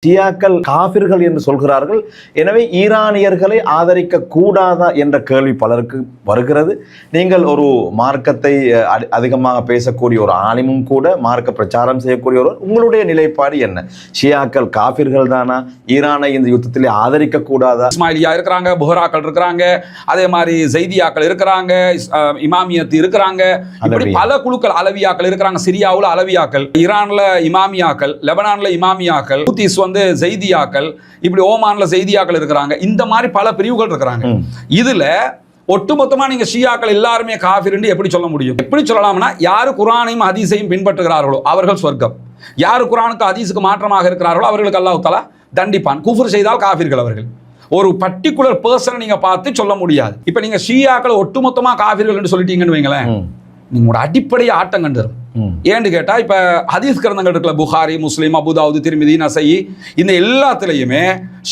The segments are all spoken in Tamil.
ஷியாக்கள் காபிர்கள் என்று சொல்கிறார்கள். எனவே ஈரானியர்களை ஆதரிக்க கூடாதா என்ற கேள்வி பலருக்கு வருகிறது. நீங்கள் ஒரு மார்க்கத்தை அதிகமாக பேசக்கூடிய ஒரு ஆலிமும் கூட, மார்க்க பிரச்சாரம் செய்யக்கூடிய ஒரு, உங்களுடைய நிலைப்பாடு என்ன? ஷியாக்கள் காபிர்கள் தானா? ஈரானை இந்த யுத்தத்திலே ஆதரிக்க கூடாதா? இஸ்மாயிலியா இருக்கிறாங்க, புஹராக்கள் இருக்கிறாங்க, அதே மாதிரி ஜைதியாக்கள் இருக்கிறாங்க, இமாமியத்து இருக்கிறாங்க, இப்படி பல குழுக்கள், அலவியாக்கள் இருக்கிறாங்க, சிரியாவுல அலவியாக்கள், ஈரான்ல இமாமியாக்கள், லெபனான்ல இமாமியாக்கள், ஹூத்திஸ் ஜெய்தியாக்கள், இப்படி ஓமான்ல ஜெய்தியாக்கள் இருக்கிறாங்க. இந்த மாதிரி பல பிரிவுகள் இருக்கிறாங்க. இதுல ஒட்டுமொத்தமா நீங்க ஷியாக்கள் எல்லாருமே காஃபிர் என்று எப்படி சொல்ல முடியும்? எப்படி சொல்லலாம்னா, யாரு குர்ஆனையும் ஹதீஸையும் பின்பற்றுகிறார்களோ அவர்கள் சொர்க்கம், யாரு குர்ஆனுக்கு ஹதீஸுக்கு மாற்றமாக இருக்கிறார்களோ அவர்களுக்கு அல்லாஹ் தஆலா தண்டிப்பான். குஃப்ர் செய்தால் காஃபிர்கள் அவர்கள். ஒரு பர்டிகுலர் பர்சனை நீங்க பார்த்து சொல்ல முடியாது. இப்ப நீங்க ஷியாக்களை ஒட்டுமொத்தமா காஃபிர்கள் என்று சொல்லிட்டீங்கன்னு வைங்களேன், நீங்களோட அடிப்படை ஆட்டம் கண்டுரும். ஏன்னு கேட்டா, இப்ப ஹதீஸ் கிரந்தங்கள் இருக்குல்ல, புகாரி, முஸ்லிம், அபுதாவுது, திர்மிதி, நசஈ, இந்த எல்லாத்திலையுமே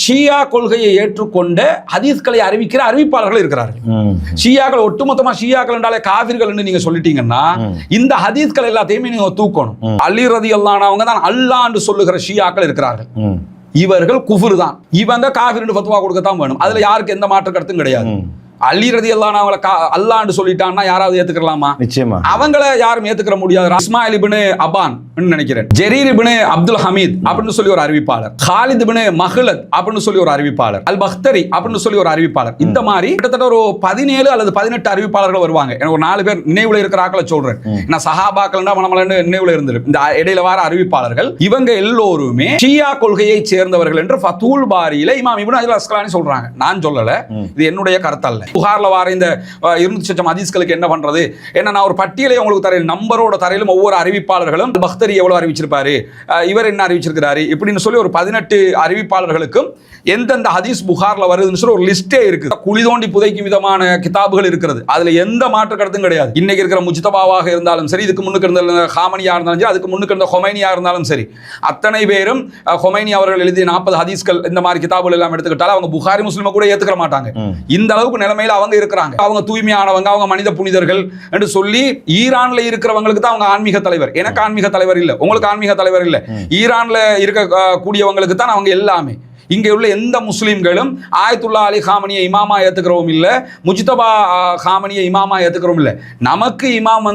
ஷியா கொள்கையை ஏற்றுக்கொண்ட ஹதீஸ்களை அறிவிக்கிற அறிவிப்பாளர்கள் இருக்கிறார்கள். ஷியாக்கள் ஒட்டுமொத்தமா ஷியாக்கள் என்றாலே காஃபிர்கள் என்று நீங்க சொல்லிட்டீங்கன்னா, இந்த ஹதீஸ்கள் எல்லாத்தையுமே நீங்க தூக்கணும். அலி ரலியல்லாஹு அன்ஹு அவங்க தான் அல்லாஹ் என்று சொல்லுகிற ஷியாக்கள் இருக்கிறார்கள். இவர்கள் குஃப்ர் தான், இவங்க காஃபிர் என்று ஃபத்வா கொடுக்கத்தான் வேணும். அதுல யாருக்கு எந்த மாற்று கருத்தும் கிடையாது. அலி ரலியல்லாஹு அன்ஹு அவங்கள அல்லாஹ்னு சொல்லிட்டான்னா யாராவது ஏத்துக்கலாமா? நிச்சயமா அவங்கள யாரும் ஏத்துக்கிற முடியாது. இஸ்மாயில் இப்னு அபான் நினைக்கிறேன், ஜரீர் இப்னு அப்துல் ஹமீத் அப்படின்னு சொல்லி ஒரு அறிவிப்பாளர், காலித் இப்னு மஹ்லத் அப்படின்னு சொல்லி ஒரு அறிவிப்பாளர், அல் பக்தரி அப்படின்னு சொல்லி ஒரு அறிவிப்பாளர், இந்த மாதிரி கிட்டத்தட்ட ஒரு 17 அல்லது 18 அறிவிப்பாளர்கள் வருவாங்க. எனக்கு ஒரு 4 பேர் நினைவுல இருக்கிற ஆக்களை சொல்றேன். நான் சஹாபாக்கள்னா மனமலன்னு நினைவுல இருந்திருக்கு. இந்த இடையில வார அறிவிப்பாளர்கள் இவங்க எல்லோருமே ஷியா கொள்கையை சேர்ந்தவர்கள் என்று ஃபத்ஹுல் பாரியில இமாம் இப்னு ஹஜர் அஸ்கலானி சொல்றாங்க. நான் சொல்லல, இது என்னுடைய கருத்தல்ல. புகார்ல வார இந்த 200 ஹதீஸ்களுக்கு என்ன பண்றது என்ன, நான் ஒரு பட்டியலை உங்களுக்கு தரையில், நம்பரோட தரையிலும் ஒவ்வொரு அறிவிப்பாளர்களும் பக்தரி எவ்வளவு அறிவிச்சிருப்பாரு, இவர் என்ன அறிவிச்சிருக்கிறாரு இப்படின்னு சொல்லி ஒரு 18 அறிவிப்பாளர்களுக்கும் எந்தெந்த ஹதீஸ் புகார்ல வருதுன்னு சொல்லி ஒரு லிஸ்டே இருக்கு. குழி தோண்டி புதைக்கும் விதமான கிதாபுகள் இருக்கிறது. அதுல எந்த மாற்று கருத்தும் கிடையாது. இன்னைக்கு இருக்கிற முஜ்தபாவாக இருந்தாலும் சரி, இதுக்கு முன்னுக்கு இருந்த ஹாமனியா இருந்தாலும் சரி, அதுக்கு முன்னுக்கு இருந்த ஹொமைனியா இருந்தாலும் சரி, அத்தனை பேரும் ஹொமைனி அவர்கள் எழுதிய 40 ஹதீஸ்கள் இந்த மாதிரி கிதாபுகள் எல்லாம் எடுத்துக்கிட்டாலும் அவங்க புகாரி முஸ்லிமை கூட ஏத்துக்க மாட்டாங்க. இந்த அளவுக்கு நிலைமையில அவங்க இருக்கிறாங்க. அவங்க தூய்மையானவங்க, அவங்க மனித புனிதர்கள் என்று சொல்லி ஈரான்ல இருக்கிறவங்களுக்கு தான் அவங்க ஆன்மீக தலைவர். எனக்கு ஆன்மீக தலைவர் இல்ல, உங்களுக்கு ஆன்மீக தலைவர் இல்ல. ஈரான்ல இருக்கக்கூடியவங்களுக்கு தான் அவங்க எல்லாமே. இங்கே உள்ள எந்த முஸ்லிம்களும் ஆயத்துல்லா அலி காமனியை இமாமா ஏத்துக்கிறோம் இல்ல, முஜ்தபா காமனியை இமாமா ஏத்துக்கிறோம் இல்ல. நமக்கு இமாம்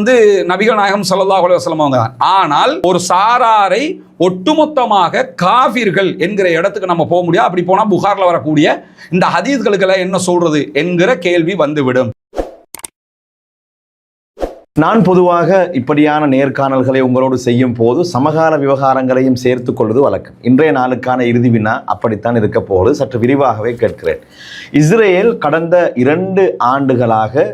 நபிகள் நாயகம் ஸல்லல்லாஹு அலைஹி வஸல்லம் அவங்க தான். ஆனால் ஒரு சாராரை ஒட்டுமொத்தமாக காஃபிர்கள் என்கிற இடத்துக்கு நம்ம போக முடியாது. அப்படி போனா புகார்ல வரக்கூடிய இந்த ஹதீஸ்களுக்கு எல்லாம் என்ன சொல்றது என்கிற கேள்வி வந்துவிடும். நான் பொதுவாக இப்படியான நேர்காணல்களை உங்களோடு செய்யும் போது சமகால விவகாரங்களையும் சேர்த்துக் கொள்வது வழக்கம். இன்றைய நாளுக்கான இறுதி வினா அப்படித்தான் இருக்க போது. சற்று விரிவாகவே கேட்கிறேன். இஸ்ரேல் கடந்த 2 ஆண்டுகளாக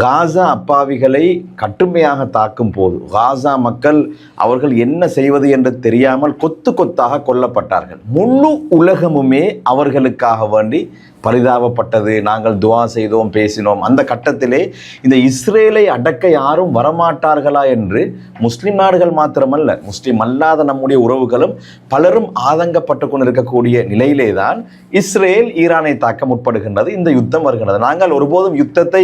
காசா அப்பாவிகளை கடுமையாக தாக்கும் போது காசா மக்கள் அவர்கள் என்ன செய்வது என்று தெரியாமல் கொத்து கொத்தாக கொல்லப்பட்டார்கள். முழு உலகமுமே அவர்களுக்காக வேண்டி பரிதாபப்பட்டது. நாங்கள் துவா செய்தோம், பேசினோம். அந்த கட்டத்திலே இந்த இஸ்ரேலை அடக்க யாரும் வரமாட்டார்களா என்று முஸ்லிம் நாடுகள் மாத்திரமல்ல, முஸ்லிம் அல்லாத நம்முடைய உறவுகளும் பலரும் ஆதங்கப்பட்டு கொண்டிருக்கக்கூடிய நிலையிலே தான் இஸ்ரேல் ஈரானை தாக்க முற்படுகின்றது. இந்த யுத்தம் வருகின்றது. நாங்கள் ஒருபோதும் யுத்தத்தை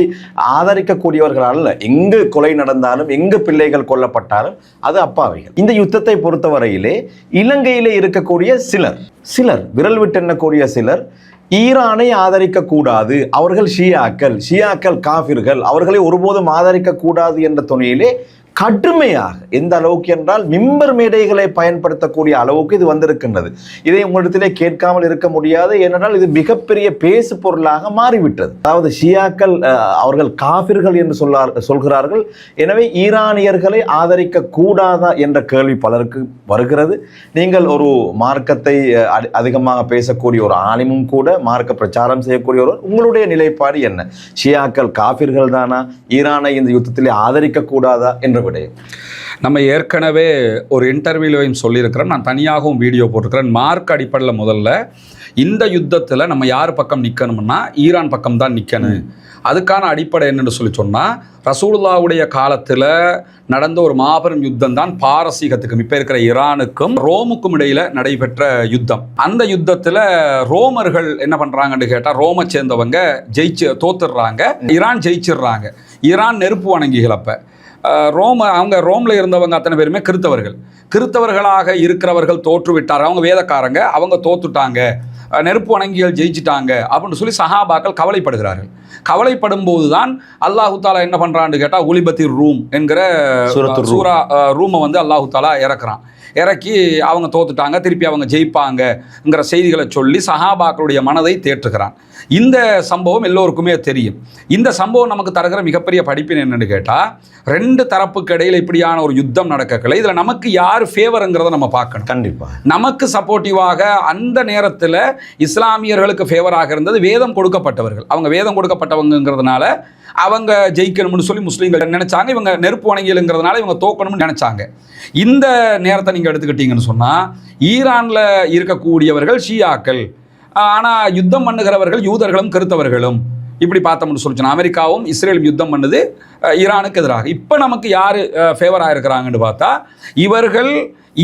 ஆதரிக்கக்கூடியவர்கள் அல்ல. எங்கு கொலை நடந்தாலும், எங்கு பிள்ளைகள் கொல்லப்பட்டாலும் அது அப்பாவிகள். இந்த யுத்தத்தை பொறுத்தவரையிலே இலங்கையிலே இருக்கக்கூடிய சிலர் விரல் விட்டு எண்ணக்கூடிய சிலர் ஈரானை ஆதரிக்க கூடாது, அவர்கள் ஷியாக்கள் காஃபிர்கள், அவர்களை ஒருபோதும் ஆதரிக்க கூடாது என்ற துணையிலே கடுமையாக, எந்த அளவுக்கு என்றால் மிம்பர் மேடைகளை பயன்படுத்தக்கூடிய அளவுக்கு இது வந்திருக்கின்றது. இதை உங்களிடத்திலே கேட்காமல் இருக்க முடியாது. ஏனென்றால் இது மிகப்பெரிய பேசு பொருளாக மாறிவிட்டது. அதாவது ஷியாக்கள் அவர்கள் காஃபிர்கள் என்று சொல்கிறார்கள். எனவே ஈரானியர்களை ஆதரிக்க கூடாதா என்ற கேள்வி பலருக்கு வருகிறது. நீங்கள் ஒரு மார்க்கத்தை அதிகமாக பேசக்கூடிய ஒரு ஆலிமும் கூட, மார்க்க பிரச்சாரம் செய்யக்கூடிய ஒரு, உங்களுடைய நிலைப்பாடு என்ன? ஷியாக்கள் காஃபிர்கள் தானா? ஈரானை இந்த யுத்தத்திலே ஆதரிக்க கூடாதா என்ற விடயம் நம்ம ஏற்கனவே ஒரு இன்டர்வியூலையும் சொல்லியிருக்கிறேன். நான் தனியாகவும் வீடியோ போட்டிருக்கிறேன். மார்க் அடிப்படையில் முதல்ல இந்த யுத்தத்தில் நம்ம யார் பக்கம் நிற்கணும்னா ஈரான் பக்கம் தான் நிற்கணும். அதுக்கான அடிப்படை என்னன்னு சொல்லி சொன்னால், ரசூலுல்லாவுடைய காலத்தில் நடந்த ஒரு மாபெரும் யுத்தம் தான் பாரசீகத்துக்கும் இப்போ இருக்கிற ஈரானுக்கும் ரோமுக்கும் இடையில் நடைபெற்ற யுத்தம். அந்த யுத்தத்தில் ரோமர்கள் என்ன பண்ணுறாங்கன்னு கேட்டால், ரோமை சேர்ந்தவங்க தோத்துடுறாங்க, ஈரான் ஜெயிச்சிடுறாங்க. ஈரான் நெருப்பு வணங்கிகள். அப்போ அவங்க ரோமில் இருந்தவங்க அத்தனை பேருமே கிறித்தவர்களாக இருக்கிறவர்கள் தோற்றுவிட்டார். அவங்க வேதக்காரங்க, அவங்க தோத்துட்டாங்க, நெருப்பு வணங்கிகள் ஜெயிச்சிட்டாங்க அப்படின்னு சொல்லி சஹாபாக்கள் கவலைப்படுகிறார்கள். கவலைப்படும் போதுதான் அல்லாஹு தாலா என்ன பண்றான்னு கேட்டா உலிபத்திர் ரூம் என்கிற சூரா ரூமை வந்து அல்லாஹு தாலா இறக்கி அவங்க தோத்துட்டாங்க, திருப்பி அவங்க ஜெயிப்பாங்கங்கிற செய்திகளை சொல்லி சஹாபாக்களுடைய மனதை தேற்றுகிறான். இந்த சம்பவம் எல்லோருக்குமே தெரியும். இந்த சம்பவம் நமக்கு தருகிற மிகப்பெரிய படிப்பின் என்னன்னு கேட்டால், ரெண்டு தரப்புக்கு இடையில் இப்படியான ஒரு யுத்தம் நடக்கல. இதில் நமக்கு யார் ஃபேவருங்கிறத நம்ம பார்க்கணும். கண்டிப்பாக நமக்கு சப்போர்ட்டிவாக அந்த நேரத்தில் இஸ்லாமியர்களுக்கு ஃபேவராக இருந்தது வேதம் கொடுக்கப்பட்டவர்கள். அவங்க வேதம் கொடுக்கப்பட்டவங்கிறதுனால அவங்க ஜெயிக்கணும்னு சொல்லி முஸ்லீம்கள் நினைச்சாங்க. இவங்க நெருப்பு வணங்கியலுங்கிறதுனால இவங்க தோக்கணும்னு நினைச்சாங்க. இந்த நேரத்தை நீங்கள் எடுத்துக்கிட்டீங்கன்னு சொன்னால், ஈரானில் இருக்கக்கூடியவர்கள் ஷியாக்கள், ஆனால் யுத்தம் பண்ணுகிறவர்கள் யூதர்களும் கிறித்தவர்களும். இப்படி பார்த்தோம்னு சொல்லிச்சோன்னா அமெரிக்காவும் இஸ்ரேலும் யுத்தம் பண்ணுது ஈரானுக்கு எதிராக. இப்போ நமக்கு யார் ஃபேவராக இருக்கிறாங்கன்னு பார்த்தா, இவர்கள்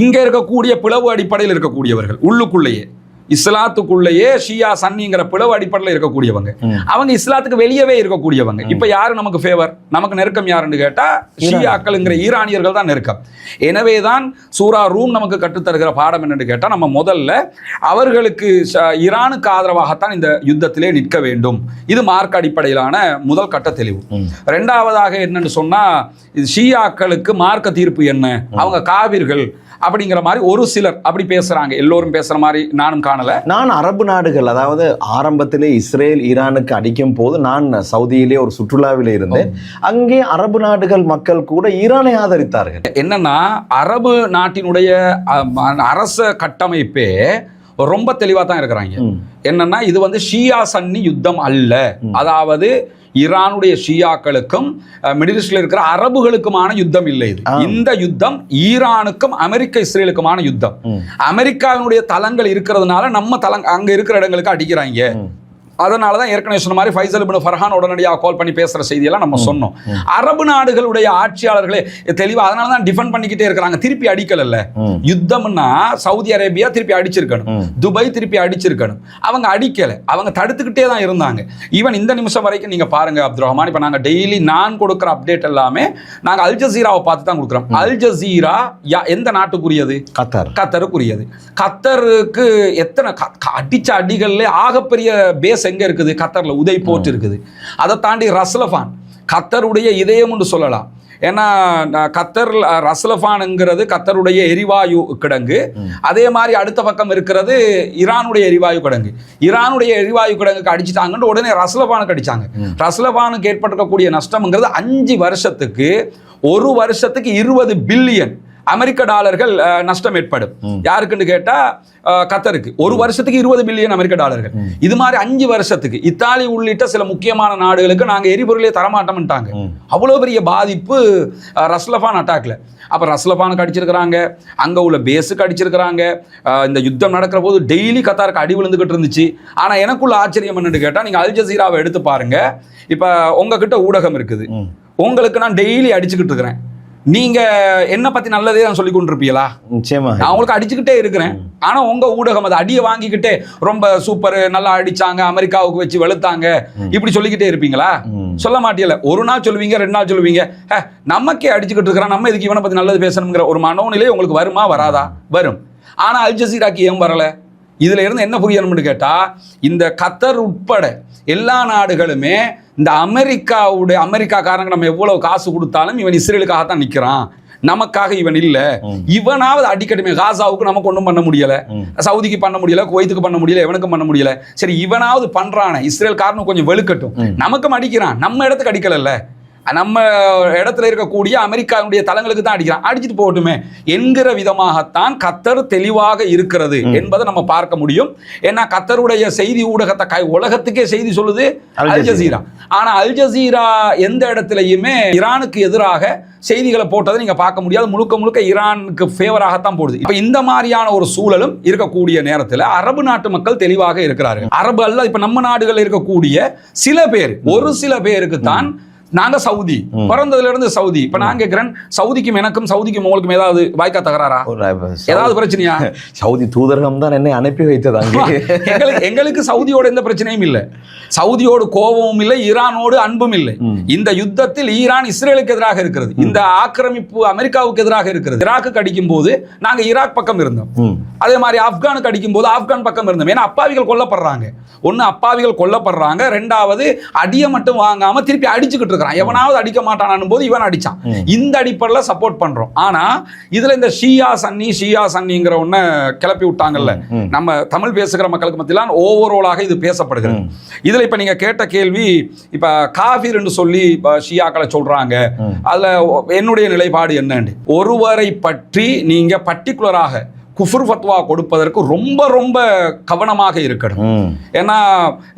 இங்கே இருக்கக்கூடிய பிளவு அடிப்படையில் இருக்கக்கூடியவர்கள், உள்ளுக்குள்ளேயே இஸ்லாத்துக்குள்ளேயே ஷியா சன்னிங்கிற பிளவு அடிப்படையில் இருக்கக்கூடியவங்க, அவங்க இஸ்லாத்துக்கு வெளியவே இருக்கக்கூடியவங்க. இப்ப யாரு நமக்கு ஃபேவர், நமக்கு நெருக்கம் யாருன்னு கேட்டா ஷியாக்கள்ங்கிற ஈரானியர்கள் தான் நெருக்கம். எனவேதான் சூரா ரூம் நமக்கு கற்றுத்தருகிற பாடம் என்னன்னு கேட்டா, நம்ம முதல்ல அவர்களுக்கு ஈரானுக்கு ஆதரவாகத்தான் இந்த யுத்தத்திலே நிற்க வேண்டும். இது மார்க் அடிப்படையிலான முதல் கட்ட தெளிவு. ரெண்டாவதாக என்னன்னு சொன்னா, ஷியாக்களுக்கு மார்க்க தீர்ப்பு என்ன, அவங்க காவிர்கள் அப்படிங்கிற மாதிரி ஒரு சிலர் அப்படி பேசுறாங்க. எல்லோரும் பேசுற மாதிரி நானும் காணல. நான் அரபு நாடுகள், அதாவது ஆரம்பத்திலே இஸ்ரேல் ஈரானுக்கு அடிக்கும் போது நான் சவுதியிலே ஒரு சுற்றுலாவில் இருந்தேன். அங்கே அரபு நாடுகள் மக்கள் கூட ஈரானை ஆதரித்தார்கள். என்னன்னா, அரபு நாட்டினுடைய அரச கட்டமைப்பே ரொம்ப தெளிவா தான் இருக்கிறாங்க. என்னன்னா, இது வந்து ஷியா சன்னி யுத்தம் அல்ல. அதாவது ஈரானுடைய ஷியாக்களுக்கும் மிடில் ஈஸ்ட்ல இருக்கிற அரபுகளுக்குமான யுத்தம் இல்லை. இது இந்த யுத்தம் ஈரானுக்கும் அமெரிக்க இஸ்ரேலுக்குமான யுத்தம். அமெரிக்காவினுடைய தளங்கள் இருக்கிறதுனால நம்ம அங்க இருக்கிற இடங்களுக்கு அடிக்கிறாங்க. அதனால தான் ஏற்கனவே சொன்ன மாதிரி ஃபைசல் இப்னு ஃபர்ஹான் உடனடியாக கால் பண்ணி பேசுகிற செய்தியெல்லாம் நம்ம சொன்னோம். அரபு நாடுகளுடைய ஆட்சியாளர்களே தெளிவாக அதனால தான் டிஃபெண்ட் பண்ணிக்கிட்டே இருக்கிறாங்க. திருப்பி அடிக்கல. யுத்தம்னா சவுதி அரேபியா திருப்பி அடிச்சிருக்கணும், துபாய் திருப்பி அடிச்சிருக்கணும். அவங்க அடிக்கலை, அவங்க தடுத்துக்கிட்டே தான் இருந்தாங்க. ஈவன் இந்த நிமிஷம் வரைக்கும் நீங்கள் பாருங்க அப்துல் ரஹ்மான், இப்போ நாங்கள் டெய்லி நான் கொடுக்குற அப்டேட் எல்லாமே நாங்கள் அல் ஜசீராவை பார்த்து தான் கொடுக்குறோம். அல் ஜசீரா எந்த நாட்டுக்குரியது? கத்தருக்குரியது. கத்தருக்கு எத்தனை அடிச்ச அடிகள்ல ஆகப்பெரிய பேஸ் எங்க இருக்குது? கத்தர்ல உதய் போர்ட் இருக்குது. அதை தாண்டி ரஸ்லஃபான் கத்தருடைய இதயம்னு சொல்லலாம். ஏன்னா கத்தர் ரஸ்லஃபான்ங்கிறது கத்தருடைய எரிவாயு கிடங்கு. அதே மாதிரி அடுத்த பக்கம் இருக்கிறது ஈரானுடைய எரிவாயு கிடங்கு. ஈரானுடைய எரிவாயு கிடங்குக்கு அடிச்சுட்டாங்கன்னு உடனே ரஸ்லஃபானுக்கு அடிச்சாங்க. ரஸ்லஃபானுக்கு ஏற்பட்டிருக்கக்கூடிய நஷ்டம்ங்கிறது 5 வருஷத்துக்கு, ஒரு வருஷத்துக்கு 20 பில்லியன் அமெரிக்க டாலர்கள் நஷ்டம் ஏற்படும். யாருக்குன்னு கேட்டா கத்தருக்கு ஒரு வருஷத்துக்கு 20 பில்லியன் அமெரிக்க டாலர்கள். இது மாதிரி 5 வருஷத்துக்கு இத்தாலி உள்ளிட்ட சில முக்கியமான நாடுகளுக்கு நாங்க எரிபொருளே தரமாட்டோம்ட்டாங்க. அவ்வளவு பெரிய பாதிப்பு ரஸ்லஃபான் அட்டாக்ல. அப்ப ரஸ்லஃபானுக்கு அடிச்சிருக்கிறாங்க, அங்க உள்ள பேஸுக்கு அடிச்சிருக்கிறாங்க. இந்த யுத்தம் நடக்கிற போது டெய்லி கத்தாருக்கு அடி விழுந்துகிட்டு இருந்துச்சு. ஆனா எனக்குள்ள ஆச்சரியம் என்னன்னு கேட்டா, நீங்க அல் ஜசீராவை எடுத்து பாருங்க. இப்ப உங்ககிட்ட ஊடகம் இருக்குது, உங்களுக்கு நான் டெய்லி அடிச்சுக்கிட்டு இருக்கிறேன். நீங்க என்ன பத்தி நல்லதே நான் சொல்லி கொண்டிருப்பீங்களா? நிச்சயமா நான் உங்களுக்கு அடிச்சுக்கிட்டே இருக்கிறேன். ஆனா உங்க ஊடகம் அதை அடியை வாங்கிக்கிட்டே ரொம்ப சூப்பர், நல்லா அடிச்சாங்க, அமெரிக்காவுக்கு வச்சு வெளுத்தாங்க, இப்படி சொல்லிக்கிட்டே இருப்பீங்களா? சொல்ல மாட்டீங்கல்ல. ஒரு நாள் சொல்லுவீங்க, 2 நாள் சொல்லுவீங்க, நமக்கே அடிச்சுக்கிட்டு இருக்கிறான், நம்ம இதுக்கு இவனை பத்தி நல்லது பேசணுங்கிற ஒரு மனோநிலை உங்களுக்கு வருமா? வராதா? வரும். ஆனா அல் ஜசீராக்கு ஏன் வரல? இதுல இருந்து என்ன புரியணும்னு கேட்டா, இந்த கத்தர் உட்பட எல்லா நாடுகளுமே இந்த அமெரிக்காக்காரங்க நம்ம எவ்வளவு காசு கொடுத்தாலும் இவன் இஸ்ரேலுக்காகத்தான் நிக்கிறான், நமக்காக இவன் இல்ல. இவனாவது அடிக்கட்டுமே. காசாவுக்கு நமக்கு ஒன்றும் பண்ண முடியல, சவுதிக்கு பண்ண முடியல, குவைத்துக்கு பண்ண முடியல, எவனுக்கும் பண்ண முடியல. சரி, இவனாவது பண்றானே, இஸ்ரேல் காரனும் கொஞ்சம் வெளுக்கட்டும், நமக்கும் அடிக்கிறான், நம்ம இடத்துக்கு அடிக்கல, நம்ம இடத்துல இருக்கக்கூடிய அமெரிக்காவுடைய தளங்களுக்கு தான் அடிக்கிறான், அடிச்சுட்டு போகட்டுமே என்கிற விதமாகத்தான் கத்தர் தெளிவாக இருக்கிறது என்பதை நம்ம பார்க்க முடியும். ஏன்னா கத்தருடைய செய்தி ஊடகத்தை உலகத்துக்கே செய்தி சொல்லுது அல் ஜசீரா. ஆனா அல் ஜசீரா எந்த இடத்துலையுமே ஈரானுக்கு எதிராக செய்திகளை போட்டதை நீங்க பார்க்க முடியாது. முழுக்க முழுக்க ஈரானுக்கு ஃபேவராகத்தான் போடுது. இப்ப இந்த மாதிரியான ஒரு சூழலும் இருக்கக்கூடிய நேரத்தில் அரபு நாட்டு மக்கள் தெளிவாக இருக்கிறார்கள். அரபு அல்ல, இப்ப நம்ம நாடுகள் இருக்கக்கூடிய சில பேர், ஒரு சில பேருக்கு தான் நாங்க சவுதி, பிறந்ததுல இருந்து சவுதி. இப்ப நான் கேட்கிறேன், சவுதிக்கும் எனக்கும் சவுதிக்கும் உங்களுக்கும் ஏதாவது வாய்க்கா தகராறா, ஏதாவது பிரச்சனையா? சவுதி தூதரகம் தான் என்னை அனுப்பி வைத்ததாங்க. எங்களுக்கு சவுதியோட எந்த பிரச்சனையும் இல்லை, சவுதியோடு கோபமும் இல்லை, ஈரானோடு அன்பும் இல்லை. இந்த யுத்தத்தில் ஈரான் இஸ்ரேலுக்கு எதிராக இருக்கிறது, இந்த ஆக்கிரமிப்பு அமெரிக்காவுக்கு எதிராக இருக்கிறது. ஈராக்கு அடிக்கும் போது நாங்க ஈராக் பக்கம் இருந்தோம், அதே மாதிரி ஆப்கானுக்கு அடிக்கும் போது ஆப்கான் பக்கம் இருந்தோம். ஏன்னா அப்பாவிகள் கொல்லப்படுறாங்க, ஒன்னு அப்பாவிகள் கொல்லப்படுறாங்க, ரெண்டாவது அடிய மட்டும் வாங்காம திருப்பி அடிச்சுக்கிட்டு இருக்கிறான். எவனாவது அடிக்க மாட்டான் போது இவன் அடிச்சான். இந்த அடிப்படையில் சப்போர்ட் பண்றோம். ஆனா இதுல இந்த ஷியா சன்னிங்கிற ஒண்ண கிளப்பி விட்டாங்கல்ல, நம்ம தமிழ் பேசுகிற மக்களுக்கு மத்தியில ஓவராலாக இது பேசப்படுகிறது. இதுல இப்ப நீங்க கேட்ட கேள்வி, இப்ப காஃபிர் என்று சொல்லி ஷியாக்களை சொல்றாங்க, அதுல என்னுடைய நிலைப்பாடு என்னன்னு, ஒருவரை பற்றி நீங்க பர்டிகுலராக குஃபுர் ஃபத்வா கொடுப்பதற்கு ரொம்ப ரொம்ப கவனமாக இருக்கணும். ஏன்னா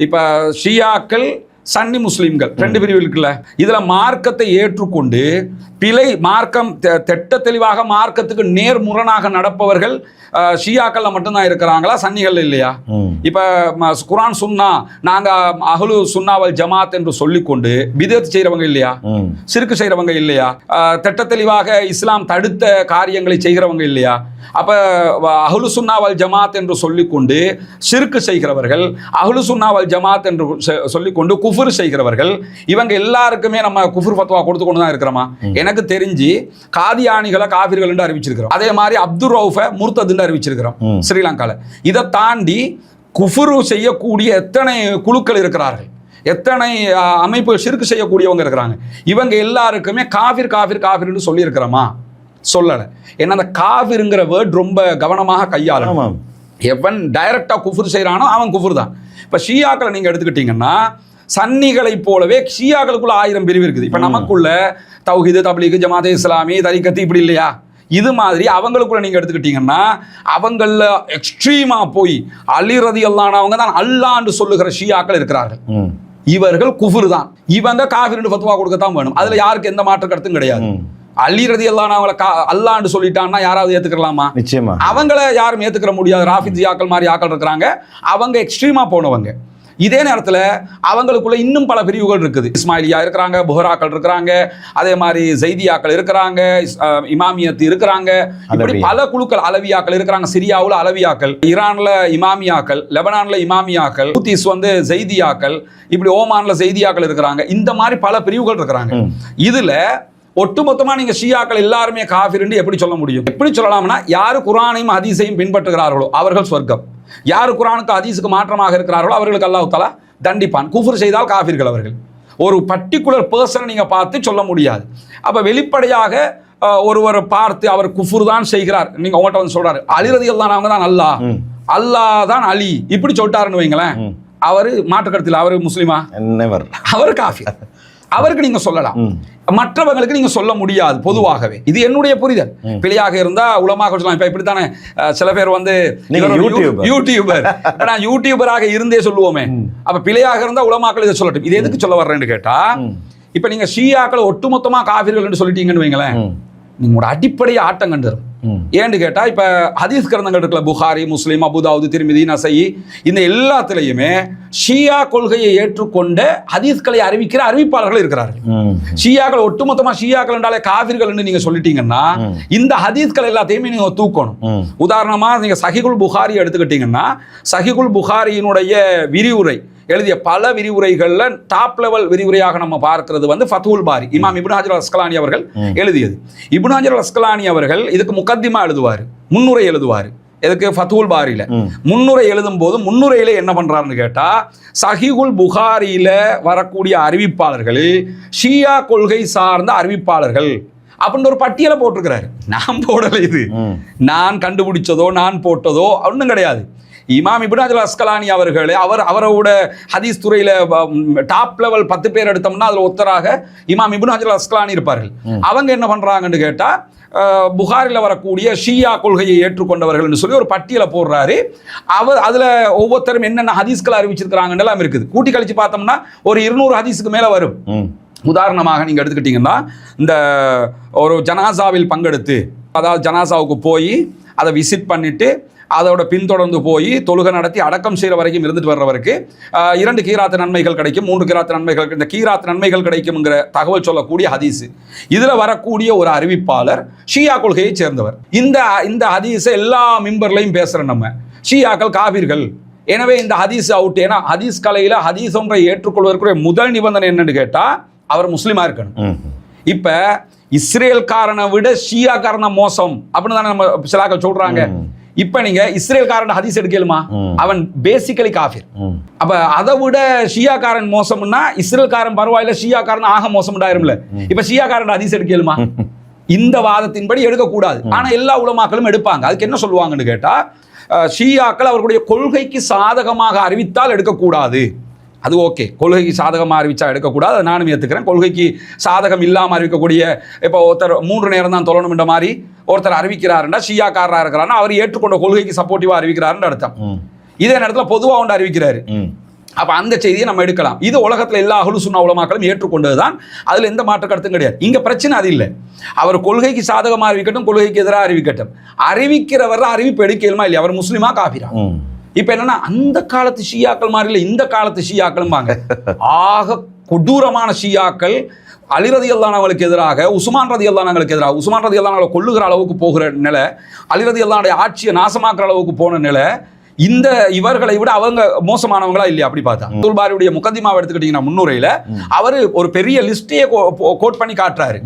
இப்ப ஷியாக்கள் சன்னி முஸ்லிம்கள் ரெண்டு பிரிவு இருக்குல்ல, இதுல மார்க்கத்தை ஏற்றுக்கொண்டு பிழை மார்க்கம் திட்ட தெளிவாக மார்க்கத்துக்கு நேர்முரணாக நடப்பவர்கள் ஷியாக்கள்ல மட்டும்தான் இருக்கிறாங்களா, சன்னிகள் இல்லையா? இப்ப குர்ஆன் சுன்னா நாங்க அஹ்லு சுன்னா வல் ஜமாத் என்று சொல்லிக்கொண்டு பிதத் செய்யறவங்க இல்லையா, சிறுக்கு செய்யறவங்க இல்லையா, திட்ட தெளிவாக இஸ்லாம் தடுத்த காரியங்களை செய்கிறவங்க இல்லையா? அப்ப அஹ்லு சுன்னா வல் ஜமாத் என்று சொல்லிக்கொண்டு சிறுக்கு செய்கிறவர்கள், அஹ்லு சுன்னா வல் ஜமாத் என்று சொல்லிக்கொண்டு குஃபுர் செய்கிறவர்கள், இவங்க எல்லாருக்குமே நம்ம குஃபுர் ஃபத்வா கொடுத்து கொண்டு தான் இருக்கிறோமா? எனக்கு தெரிஞ்சு காதியானிகளை காஃபிர்கள் என்று அறிவிச்சிருக்கிறோம், அதே மாதிரி அப்துல் ரவுஃபை முர்தத் அறிவிச்சிருக்கிறோம் ஸ்ரீலங்கால. இதை தாண்டி குஃபுரு செய்யக்கூடிய எத்தனை குழுக்கள் இருக்கிறார்கள், எத்தனை அமைப்பு ஷிர்க் செய்யக்கூடியவங்க இருக்கிறாங்க. இவங்க எல்லாருக்குமே காஃபிர்னு சொல்லி இருக்கிறோமா? சொல்லலை. ஏன்னா அந்த காஃபிருங்கிற வேர்ட் ரொம்ப கவனமாக கையாளணும். எவன் டைரக்டா குஃபுர் செய்யறானோ அவன் குஃபுர் தான். இப்ப ஷியாக்களை நீங்க எடுத்துக்கிட்டீங்கன்னா சன்னிகளை போலவே ஷியாக்களுக்குள்ள 1000 பிரிவு இருக்குது. இப்ப நமக்குள்ள தௌஹீது, தப்லீக், ஜமாத் இஸ்லாமி, தரீகத்து இப்படி இல்லையா? இது மாதிரி அவங்களுக்குள்ள நீங்க எடுத்துக்கிட்டீங்கன்னா அவங்கள எக்ஸ்ட்ரீமா போய் அலி ரலியல்லாஹு அன்ஹு அவங்க தான் அல்லாஹ்னு சொல்லுகிற ஷியாக்கள் இருக்கிறார்கள். இவர்கள் குஃபுர் தான், இவங்க காஃபிர்னு ஃபத்வா கொடுக்கத்தான் வேணும். அதுல யாருக்கு எந்த மாற்று கருத்தும் கிடையாது. அலி ரலியல்லாஹு அன்ஹு அவங்கள அல்லாஹ்னு சொல்லிட்டான்னா யாராவது ஏத்துக்கலாமா? நிச்சயமா அவங்கள யாரும் ஏத்துக்கிற முடியாது. ராஃபிஸியாக்கள் மாதிரி ஆக்கள் இருக்கிறாங்க, அவங்க எக்ஸ்ட்ரீமா போனவங்க. இதே நேரத்தில் அவங்களுக்குள்ள இன்னும் பல பிரிவுகள் இருக்குது. இஸ்மாயிலியா இருக்கிறாங்க, புஹராக்கள் இருக்கிறாங்க, அதே மாதிரி ஜைதியாக்கள் இருக்கிறாங்க, இமாமியத்து இருக்கிறாங்க, இப்படி பல குழுக்கள், அலவியாக்கள் இருக்கிறாங்க. சிரியாவில் அலவியாக்கள், ஈரான்ல இமாமியாக்கள், லெபனான்ல இமாமியாக்கள், ஹூத்திஸ் ஜைதியாக்கள், இப்படி ஓமான்ல ஜைதியாக்கள் இருக்கிறாங்க. இந்த மாதிரி பல பிரிவுகள் இருக்கிறாங்க. இதுல ஒட்டுமொத்தமா நீங்க ஷியாக்கள் எல்லாருமே காஃபிர் என்று எப்படி சொல்ல முடியும்? எப்படி சொல்லலாம்னா, யாரு குர்ஆனையும் ஹதீஸையும் பின்பற்றுகிறார்களோ அவர்கள் சொர்க்கம், யாரு குர்ஆனுக்கு ஹதீஸுக்கு மாற்றமாக இருக்கிறார்களோ அவர்களுக்கு அல்லாஹ் தஆலா தண்டிப்பான். குஃப்ர் செய்தால் காஃபிர்கள் அவர்கள். ஒரு பர்டிகுலர் பர்சனை நீங்க பார்த்து சொல்ல முடியாது. அப்ப வெளிப்படையாக ஒருவரை பார்த்து அவர் குஃப்ர் தான் செய்கிறார், நீங்க உங்கள்கிட்ட வந்து சொல்றாரு அலி ரலியல்லாஹு அன்ஹு தான் அல்லாஹ், அல்லாஹ் தான் அலி இப்படி சொல்லிட்டாருன்னு வைங்களேன், அவரு மாற்று கருத்தில் அவரு முஸ்லிமா? அவர் காஃபிர். அவருக்கு நீங்க சொல்லலாம், மற்றவங்களுக்கு நீங்க சொல்ல முடியாது பொதுவாகவே. இது என்னுடைய புரிதல். பிழையாக இருந்தா உலமாக சொல்லலாம். இப்ப இப்படித்தானே சில பேர் யூடியூபர், நான் யூடியூபராக இருந்தே சொல்லுவோமே, அப்ப பிழையாக இருந்தா உலமாக்கள் இதை சொல்லட்டும். இது எதுக்கு சொல்ல வர்றேன்னு கேட்டா, இப்ப நீங்க ஷியாக்களை ஒட்டுமொத்தமா காஃபிர்கள் என்று சொல்லிட்டீங்கன்னு வைங்களேன், நீங்களோட அடிப்படை ஆட்டம் கண்டுரும். ஏன்னு கேட்டா, இப்ப ஹதீஸ் கிரந்தங்கள் இருக்குல்ல, புகாரி, முஸ்லிம், அபுதாவுது, திர்மிதி, நசஈ, இந்த எல்லாத்திலையுமே ஷியா கொள்கையை ஏற்றுக்கொண்ட ஹதீஸ்களை அறிவிக்கிற அறிவிப்பாளர்கள் இருக்கிறார்கள். ஷியாக்கள் ஒட்டுமொத்தமா ஷியாக்கள் என்றாலே காஃபிர்கள் என்று நீங்க சொல்லிட்டீங்கன்னா இந்த ஹதீஸ்கள் எல்லாத்தையுமே நீங்க தூக்கணும். உதாரணமா நீங்க சஹீஹுல் புகாரி எடுத்துக்கிட்டீங்கன்னா, சஹீஹுல் புகாரியினுடைய விரிவுரை எழுதிய பல விரிவுரைகள்ல டாப் லெவல் விரிவுரையாக நம்ம பார்க்கிறது ஃபத்ஹுல் பாரி, இமாம் இப்னு ஹஜர் அஸ்கலானி அவர்கள் எழுதியது. இப்னு ஹஜர் அஸ்கலானி அவர்கள் இதுக்கு முகத்திமா எழுதுவார், முன்னுரை எழுதுவார். எதுக்கு? ஃபத்ஹுல் பாரியில முன்னுரை எழுதும் போது முன்னுரையில என்ன பண்றாருன்னு கேட்டா, சஹீஹுல் புகாரியில வரக்கூடிய அறிவிப்பாளர்களில் ஷியா கொள்கை சார்ந்த அறிவிப்பாளர்கள் அப்படின்னு ஒரு பட்டியலை போட்டிருக்கிறாரு. நான் போடல, இது நான் கண்டுபிடிச்சதோ நான் போட்டதோ ஒன்றும் கிடையாது. இமாம் இப்னு ஹஜர் அஸ்கலானி அவர்களே அவரோட ஹதீஸ் துறையில டாப் லெவல் 10 பேர் எடுத்தோம்னா அதுல ஒருத்தராக இமாம் இப்னு ஹஜர் அஸ்கலானி இருப்பார்கள். அவங்க என்ன பண்றாங்கன்னு கேட்டா, புகாரில வரக்கூடிய ஷியா கொள்கையை ஏற்றுக்கொண்டவர்கள் சொல்லி ஒரு பட்டியலை போடுறாரு. அவர் அதுல ஒவ்வொருத்தரும் என்னென்ன ஹதீஸ்களை அறிவிச்சிருக்கிறாங்கன்னு எல்லாம் இருக்குது. கூட்டி கழிச்சு பார்த்தோம்னா ஒரு 200 ஹதீஸுக்கு மேல வரும். உதாரணமாக நீங்க எடுத்துக்கிட்டீங்கன்னா, இந்த ஒரு ஜனாசாவில் பங்கெடுத்து, அதாவது ஜனாசாவுக்கு போய் அதை விசிட் பண்ணிட்டு அதோட பின்தொடர்ந்து போய் தொழுகை நடத்தி அடக்கம் செய்கிற வரைக்கும் இருந்துட்டு வர்றவருக்கு 2 கீராத்து நன்மைகள் கிடைக்கும், 3 கீராத்து நன்மைகள், இந்த கீராத்து நன்மைகள் கிடைக்கும்ங்கிற தகவல் சொல்லக்கூடிய ஹதீஸ். இதில் வரக்கூடிய ஒரு அறிவிப்பாளர் ஷியா கொள்கையை சேர்ந்தவர். இந்த ஹதீஸை எல்லா மிம்பர்லையும் பேசுகிற நம்ம ஷியாக்கள் காபீர்கள், எனவே இந்த ஹதீஸ் அவுட். ஏன்னா ஹதீஸ் கலையில் ஹதீஸ் ஒன்றை ஏற்றுக்கொள்வதற்குரிய முதல் நிபந்தனை என்னன்னு கேட்டால் அவர் முஸ்லீமாக இருக்கணும். இப்போ இஸ்ரேல்காரனை விட ஷியாக்காரனை மோசம் அப்படின்னு தானே நம்ம சிலாக்கள் சொல்றாங்க. இப்ப நீங்க இஸ்ரேல்காரன் ஹதீஸ் எடுக்கலுமா, அவன் பேசிக்கலி காஃபிர். அப்ப அதை விட ஷியாக்காரன் மோசம்னா இஸ்ரேல்காரன் பரவாயில்ல, ஷியாக்காரன் ஆக மோசம்டாயிரும்ல. இப்ப ஷியாக்காரன் ஹதீஸ் எடுக்கலுமா? இந்த வாதத்தின்படி எடுக்கக்கூடாது. ஆனா எல்லா உலமாக்களும் எடுப்பாங்க. அதுக்கு என்ன சொல்லுவாங்கன்னு கேட்டா, ஷியாக்கள் அவர்களுடைய கொள்கைக்கு சாதகமாக அறிவித்தால் எடுக்கக்கூடாது. அது ஓகே, கொள்கைக்கு சாதகமாக அறிவிச்சா எடுக்கக்கூடாது, அதை நானும் ஏற்றுக்கிறேன். கொள்கைக்கு சாதகம் இல்லாமல் அறிவிக்கக்கூடிய, இப்போ ஒருத்தர் 3 நேரம் தான் தொழணும்ன்ற மாதிரி ஒருத்தர் அறிவிக்கிறாருன்னா ஷியாக்காரராக இருக்கிறாருன்னா அவர் ஏற்றுக்கொண்ட கொள்கைக்கு சப்போர்ட்டிவாக அறிவிக்கிறாருன்னு அர்த்தம். இதே நேரத்தில் பொதுவாக ஒன்று அறிவிக்கிறாரு, அப்போ அந்த செய்தியை நம்ம எடுக்கலாம். இது உலகத்தில் எல்லா அஹ்லு சுன்னா உலமாக்களும் ஏற்றுக்கொண்டது தான், அதில் எந்த மாற்று கருத்தும் கிடையாது. இங்கே பிரச்சனை அது இல்லை. அவர் கொள்கைக்கு சாதகமாக அறிவிக்கட்டும், கொள்கைக்கு எதிராக அறிவிக்கட்டும், அறிவிக்கிறவர் அறிவிப்பு எடுக்கலுமா இல்லையா, அவர் முஸ்லீமா காஃபிரா? இப்ப என்னன்னா அந்த காலத்து ஷியாக்கள் மாதிரி இல்லை, இந்த காலத்து ஷியாக்களும் வாங்க ஆக கொடூரமான ஷியாக்கள் அலி ரலியல்லாஹு அன்ஹுவுக்கு எதிராக, உஸ்மான் ரலியல்லாஹு அன்ஹுவுக்கு எதிராக, உஸ்மான் ரலியல்லாஹு அன்ஹுவை கொல்லுகிற அளவுக்கு போகிற நிலை, அலி ரலியல்லாஹு அன்ஹுடைய ஆட்சியை நாசமாக்குற அளவுக்கு போன நிலை. இந்த இவர்களை விட அவங்க மோசமானவங்களா இல்லையா? அப்படி பார்த்தா அப்துல் பாரியுடைய முகத்திமாவை எடுத்துக்கிட்டீங்கன்னா முன்னுரையில அவர் ஒரு பெரிய லிஸ்டையே கோட் பண்ணி காட்டுறாரு,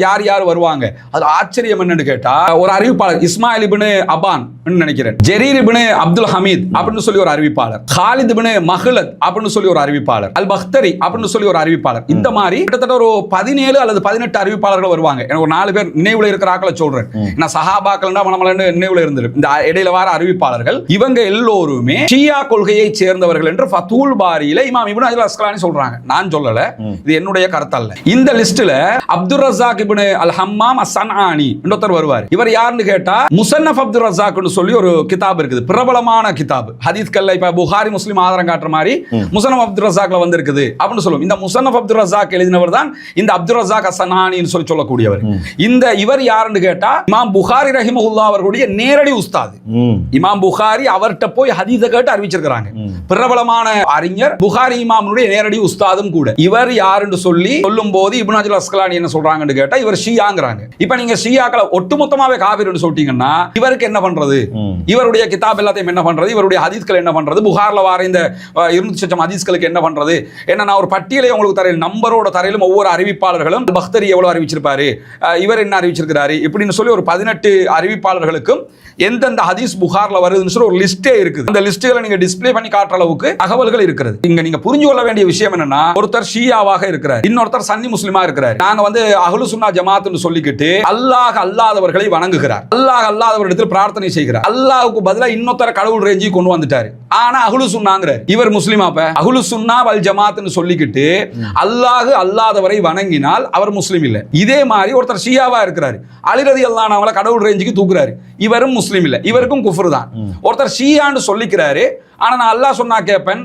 யார் யார் வருவாங்க. அது ஆச்சரியம் என்னன்னு கேட்டா, ஒரு அறிவிப்பாளர் இஸ்மாயில் இப்னு அபான் நினைக்கிறேன், ஜரீர் இப்னு அப்துல் ஹமீத் அப்படின்னு சொல்லி ஒரு அறிவிப்பாளர், காலித் இப்னு மஹ்லத் அப்படின்னு சொல்லி ஒரு அறிவிப்பாளர், அல் பக்தரி அப்படின்னு சொல்லி ஒரு அறிவிப்பாளர். இந்த மாதிரி கிட்டத்தட்ட ஒரு 17 அல்லது 18 அறிவிப்பாளர்கள் வருவாங்க. எனக்கு ஒரு 4 பேர் நினைவுல இருக்கிற ஆக்களை சொல்றேன். நான் சஹாபாக்கள் மலமலன்னு நினைவுல இருந்திருக்கு. இந்த இடையில வார அறிவிப்பாளர்கள் இவங்க எல்லோருமே ஷியா கொள்கையை சேர்ந்தவர்கள் என்று ஃபத்ஹுல் பாரியில இமாம் இப்னு ஹஜர் அஸ்கலானி சொல்றாங்க. நான் சொல்லல, இது என்னுடைய கருத்து அல்ல. இந்த லிஸ்ட்ல அப்துர் ரஸாக் இப்னு அல் ஹம்மாம் அஸ்-ஸன்ஆனி ஒருத்தர் வருவார். இவர் யாருன்னு கேட்டா, முஸன்னஃப் அப்துர் ரஸாக்னு சொல்லி ஒரு கிதாப் இருக்குது, பிரபலமான கிதாப். ஹதீஸ்கள்ல இப்ப புகாரி முஸ்லிம் ஆதாரம் காட்டுற மாதிரி முஸன்னஃப் அப்துர் ரஸாக்ல வந்திருக்குது அப்படின்னு சொல்லுவோம். இந்த முஸன்னஃப் அப்துர் ரஸாக் எழுதினவர் தான் இந்த அப்துர் ரஸாக் அஸ்-ஸன்ஆனின்னு சொல்லி சொல்லக்கூடியவர். இவர் யாருன்னு கேட்டா, இமாம் புகாரி ரஹிமஹுல்லாஹ் அவர்களுடைய நேரடி உஸ்தாத். இமாம் புகாரி அவர் போய் ஹதீஸை கேட்டு அறிவிச்சிருக்காங்க. பிரபலமான அறிஞர், புகாரி இமாமுடைய நேரடி உஸ்தாதும் கூட. இவர் யாருன்னு சொல்லும் போது இப்னு ஹஜர் அஸ்கலானி என்ன சொல்றாங்கன்னு கேட்டா, இவர் ஷியாங்கறாங்க. இப்ப நீங்க ஷியாக்களை ஒட்டுமொத்தமாவே காஃபிர்னு சொல்லிட்டீங்கன்னா இவருக்கு என்ன பண்றது? இவருடைய கிதாப் எல்லாத்தையும் என்ன பண்றது? இவருடைய ஹதீஸ்கள் என்ன பண்றது? புகார்ல வார இந்த 200 ஹதீஸ்களுக்கு என்ன பண்றது? என்ன நான் ஒரு பட்டியலை உங்களுக்கு தரையில், நம்பரோட தரையிலும் ஒவ்வொரு அறிவிப்பாளர்களும் பக்தரி எவ்வளவு அறிவிச்சிருப்பாரு, இவர் என்ன அறிவிச்சிருக்கிறாரு இப்படின்னு சொல்லி ஒரு 18 அறிவிப்பாளர்களுக்கும் எந்தெந்த ஹதீஸ் புகார்ல வருதுன்னு சொல்லி ஒரு லிஸ்டே இருக்குது. அந்த லிஸ்ட்களை நீங்க டிஸ்ப்ளே பண்ணி காட்டுற அளவுக்கு தகவல்கள் இருக்கிறது. இங்க நீங்க புரிஞ்சு கொள்ள வேண்டிய விஷயம் என்னன்னா, ஒருத்தர் ஷியாவாக இருக்கிறார், இன்னொருத்தர் சன்னி முஸ்லிமா இருக்கிறார். நாங்க அஹ்லு சுன்னா ஜமாத்னு சொல்லிக்கிட்டு அல்லாஹ் அல்லாதவர்களை வணங்குகிறார், அல்லாஹ் அல்லாதவரிடத்தில் பிரார்த்தனை செய்கிறார், அல்லாஹ்வுக்கு பதிலா இன்னொருத்தர கடவுள் ரேஞ்சி கொண்டு வந்துட்டாரு. ஆனா அஹ்லு சுன்னாங்கறார். இவர் முஸ்லிமா? அப்ப அஹ்லு சுன்னா வல் ஜமாத்னு சொல்லிக்கிட்டு அல்லாஹ் அல்லாதவரை வணங்கினால் அவர் முஸ்லிம் இல்ல. இதே மாதிரி ஒருத்தர் ஷியாவா இருக்கிறார், அலி ரலியல்லாஹு அன்ஹு அவங்களை கடவுள் ரேஞ்சுக்கு தூக்குறாரு, இவரும் முஸ்லிம் இல்ல, இவருக்கும் குஃப்ர் தான். ஒருத்தர் ஷியான்னு சொல்லிக்கிறாரு, ஆனா நான் அல்லாஹ் சொன்னா கேட்பேன்,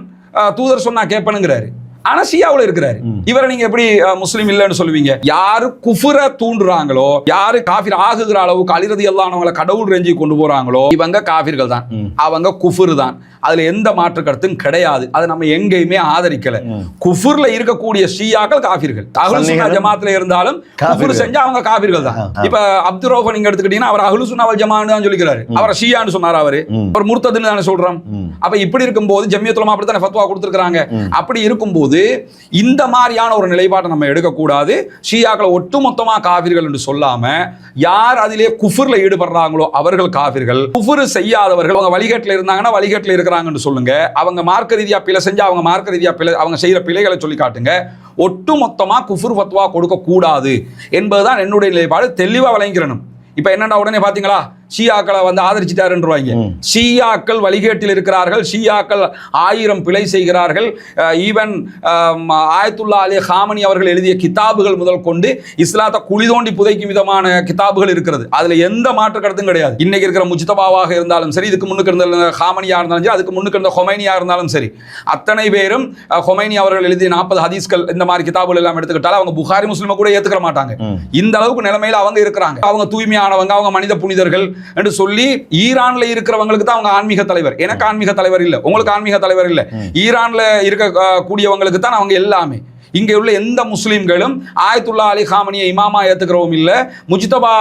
தூதர் சொன்னா கேட்பேனுங்கிறாரு, ஆனா ஷியாவுல இருக்கிறாரு. இவரை நீங்க எப்படி முஸ்லிம் இல்லன்னு சொல்லுவீங்க? யாரு குஃப்ர தூண்டுறாங்களோ, யாரு காஃபிர் ஆகுகிற அளவுக்கு அலி ரலியல்லாஹு அன்ஹு கடவுள் ரேஞ்சி கொண்டு போறாங்களோ, இவங்க காஃபிர்கள் தான், அவங்க குஃப்ர் தான். அதுல எந்த மாற்று கருத்தும் கிடையாது. அதை நம்ம எங்கேயுமே ஆதரிக்கல. குஃப்ர்ல இருக்கக்கூடிய ஷியாக்கள் காஃபிர்கள், அஹ்லு சுன்னா ஜமாத்ல இருந்தாலும் குஃப்ர் செஞ்சா அவங்க காஃபிர்கள் தான். இப்ப அப்துர் ரௌஃப் நீங்க எடுத்துக்கிட்டீங்கன்னா அவர் அஹ்லு சுன்னா வல் ஜமாஅத் தான் சொல்லிக்கிறாரு, அவர் ஷியான்னு சொன்னார், அவர் முர்த்ததுன்னு தானே சொல்றோம். அப்ப இப்படி இருக்கும்போது ஜம்மியத்துல் உலமா அப்படி தானே ஃபத்வா கொடுத்திருக்காங்க. அப்படி இருக்கும்போது இந்த மாதிரியான ஒரு நிலைப்பாட்டை நம்ம எடுக்கக்கூடாது. ஷியாக்களை ஒட்டுமொத்தமா காஃபிர்கள் என்று சொல்லாம, யார் அதிலே குஃப்ர்ல ஈடுபடுறாங்களோ அவர்கள் காஃபிர்கள், குஃப்ர் செய்யாதவர்கள் அவங்க வழிகாட்டில் இருந்தாங்கன்னா வழிகாட்டில் இருக்கிறாங்கன்னு சொல்லுங்க. அவங்க மார்க்க ரீதியா பிழை செஞ்சா அவங்க மார்க்க ரீதியா பிழை, அவங்க செய்யற பிழைகளை சொல்லி காட்டுங்க. ஒட்டுமொத்தமா குஃப்ர் ஃபத்வா கொடுக்க கூடாது என்பதுதான் என்னுடைய நிலைப்பாடு. தெளிவா விளங்கிக்கிறணும். இப்ப என்னன்னா உடனே பாத்தீங்களா, ஷியாக்களை ஆதரிச்சிட்டாருன்றாங்க. ஷியாக்கள் வழிகேட்டில் இருக்கிறார்கள், ஷியாக்கள் 1000 பிழை செய்கிறார்கள். ஈவன் ஆயத்துல்லா அலி ஹாமனி அவர்கள் எழுதிய கிதாபுகள் முதல் கொண்டு இஸ்லாத்தை குழி தோண்டி புதைக்கும் விதமான கிதாபுகள் இருக்கிறது. அதுல எந்த மாற்று கருத்தும் கிடையாது. இன்னைக்கு இருக்கிற முஜ்தபாவாக இருந்தாலும் சரி, இதுக்கு முன்னுக்கு இருந்த ஹாமனியா இருந்தாலும் சரி, அதுக்கு முன்னுக்கு இருந்த ஹொமைனியா இருந்தாலும் சரி, அத்தனை பேரும் ஹொமைனி அவர்கள் எழுதிய 40 ஹதீஸ்கள் இந்த மாதிரி கிதாபுகள் எல்லாம் எடுத்துக்கிட்டாலும் அவங்க புகாரி முஸ்லிமை கூட ஏத்துக்க மாட்டாங்க. இந்த அளவுக்கு நிலைமையில அவங்க இருக்கிறாங்க. அவங்க தூய்மையானவங்க, அவங்க மனித புனிதர்கள், என்று சொல்லி ஈரான்ல இருக்கிறவங்களுக்கு தான் அவங்க ஆன்மீக தலைவர். எனக்கு ஆன்மீக தலைவர் இல்லை, உங்களுக்கு ஆன்மீக தலைவர் இல்லை. ஈரான்ல இருக்கக்கூடியவங்களுக்கு தான் அவங்க எல்லாமே. இங்கே உள்ள எந்த முஸ்லீம்களும் ஆயத்துல்லா அலி காமனியை இமாமா ஏத்துக்கிறவும் இல்லை, முஜ்தபா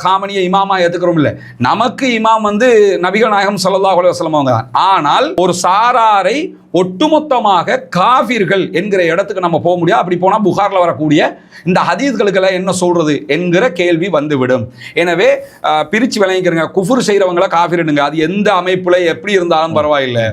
காமனியை இமாமா ஏத்துக்கிறவும் இல்லை. நமக்கு இமாம் வந்து நபிகள் நாயகம் ஸல்லல்லாஹு அலைஹி வஸல்லம் அவங்க தான். ஆனால் ஒரு சாராரை ஒட்டுமொத்தமாக காஃபிர்கள் என்கிற இடத்துக்கு நம்ம போக முடியாது. அப்படி போனால் புகார்ல வரக்கூடிய இந்த ஹதீஸ்களுக்கெல்லாம் என்ன சொல்றது என்கிற கேள்வி வந்துவிடும். எனவே பிரிச்சு விளங்கிக்கிறங்க. குஃபுர் செய்யறவங்களை காஃபிர்னுங்க, அது எந்த அமைப்புல எப்படி இருந்தாலும் பரவாயில்லை.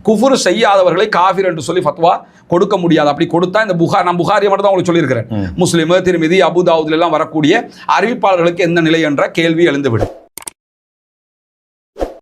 குஃபுர் செய்யாதவர்களை காஃபிர் என்று சொல்லி ஃபத்வா கொடுக்க முடியாது. அப்படி கொடுத்தா இந்த நான் புகாரியை மட்டும் தான் உங்களுக்கு சொல்லியிருக்கிறேன். முஸ்லிம், திருமிதி, அபுதாவுதுல எல்லாம் வரக்கூடிய அறிவிப்பாளர்களுக்கு எந்த நிலை என்ற கேள்வி எழுந்துவிடும்.